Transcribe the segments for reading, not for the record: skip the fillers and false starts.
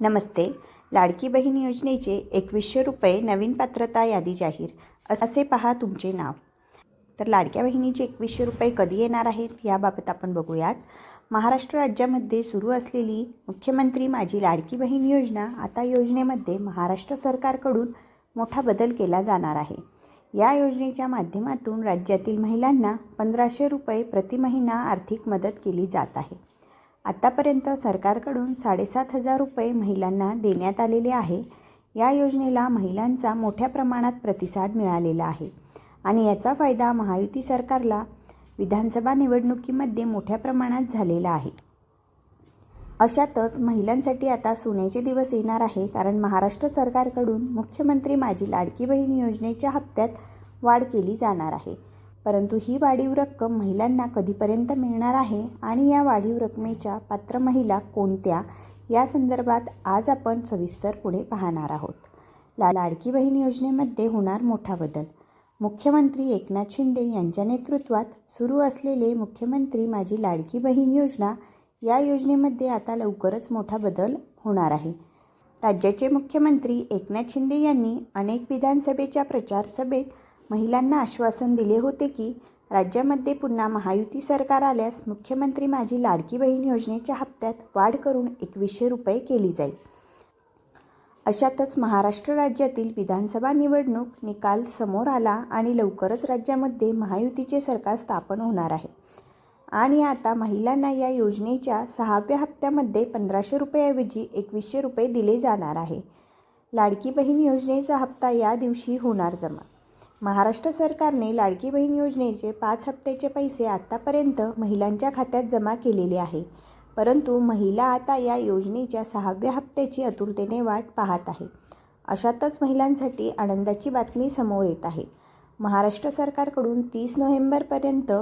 नमस्ते. लाडकी बहीण योजनेचे 2100 रुपये नवीन पात्रता यादी जाहीर असे पहा तुमचे नाव. तर लाडक्या बहिणीचे 2100 रुपये कधी येणार आहेत याबाबत आपण बघूयात. महाराष्ट्र राज्यामध्ये सुरू असलेली मुख्यमंत्री माझी लाडकी बहीण योजना, आता योजनेमध्ये महाराष्ट्र सरकारकडून मोठा बदल केला जाणार आहे. या योजनेच्या माध्यमातून राज्यातील महिलांना 1500 रुपये प्रति महिना आर्थिक मदत केली जात आहे. आतापर्यंत सरकारकडून 7,500 रुपये महिलांना देण्यात आलेले आहे. या योजनेला महिलांचा मोठ्या प्रमाणात प्रतिसाद मिळालेला आहे आणि याचा फायदा महायुती सरकारला विधानसभा निवडणुकीमध्ये मोठ्या प्रमाणात झालेला आहे. अशातच महिलांसाठी आता सोन्याचे दिवस येणार आहे, कारण महाराष्ट्र सरकारकडून मुख्यमंत्री माझी लाडकी बहीण योजनेच्या हप्त्यात वाढ केली जाणार आहे. परंतु ही वाढीव रक्कम महिलांना कधीपर्यंत मिळणार आहे आणि या वाढीव रकमेच्या पात्र महिला कोणत्या, या संदर्भात आज आपण सविस्तर पुढे पाहणार आहोत. लाडकी बहीण योजनेमध्ये होणार मोठा बदल. मुख्यमंत्री एकनाथ शिंदे यांच्या नेतृत्वात सुरू असलेले मुख्यमंत्री माझी लाडकी बहीण योजना, या योजनेमध्ये आता लवकरच मोठा बदल होणार आहे. राज्याचे मुख्यमंत्री एकनाथ शिंदे यांनी अनेक विधानसभेच्या प्रचार सभेत महिलांना आश्वासन दिले होते की राज्यामध्ये पुन्हा महायुती सरकार आल्यास मुख्यमंत्री माझी लाडकी बहीण योजनेच्या हप्त्यात वाढ करून 2100 रुपये केली जाईल. अशातच महाराष्ट्र राज्यातील विधानसभा निवडणूक निकाल समोर आला आणि लवकरच राज्यामध्ये महायुतीचे सरकार स्थापन होणार आहे आणि आता महिलांना या योजनेच्या 6व्या हप्त्यामध्ये 1500 रुपयाऐवजी 2100 रुपये दिले जाणार आहे. लाडकी बहीण योजनेचा हप्ता या दिवशी होणार जमा. महाराष्ट्र सरकारने लाडकी बहीण योजनेचे 5 हप्त्याचे पैसे आत्तापर्यंत महिलांच्या खात्यात जमा केलेले आहे. परंतु महिला आता या योजनेच्या 6व्या हप्त्याची आतुरतेने वाट पाहत आहे. अशातच महिलांसाठी आनंदाची बातमी समोर येत आहे. महाराष्ट्र सरकारकडून 30 नोव्हेंबरपर्यंत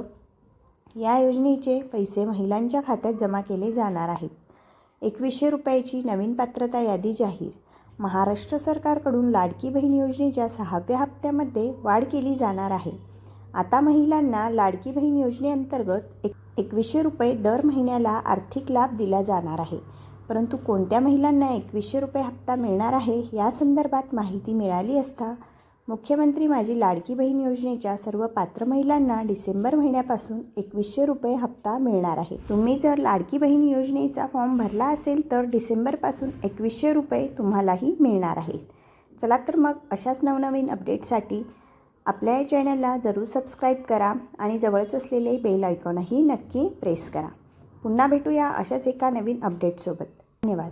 या योजनेचे पैसे महिलांच्या खात्यात जमा केले जाणार आहेत. 2100 रुपयाची नवीन पात्रता यादी जाहीर. महाराष्ट्र सरकारकडून लाडकी बहीण योजनेच्या 6व्या हप्त्यामध्ये वाढ केली जाणार आहे. आता महिलांना लाडकी बहीण योजनेअंतर्गत 2100 रुपये दर महिन्याला आर्थिक लाभ दिला जाणार आहे. परंतु कोणत्या महिलांना 2100 रुपये हप्ता मिळणार आहे या संदर्भात माहिती मिळाली असता मुख्यमंत्री माझी लाडकी बहीण योजनेच्या सर्व पात्र महिलांना डिसेंबर महिन्यापासून 2100 रुपये हप्ता मिळणार आहे. तुम्ही जर लाडकी बहीण योजनेचा फॉर्म भरला असेल तर डिसेंबरपासून 2100 रुपये तुम्हालाही मिळणार आहेत. चला तर मग अशाच नवनवीन अपडेटसाठी आपल्या या चॅनलला जरूर सबस्क्राईब करा आणि जवळच असलेले बेल आयकॉनही नक्की प्रेस करा. पुन्हा भेटूया अशाच एका नवीन अपडेटसोबत. धन्यवाद.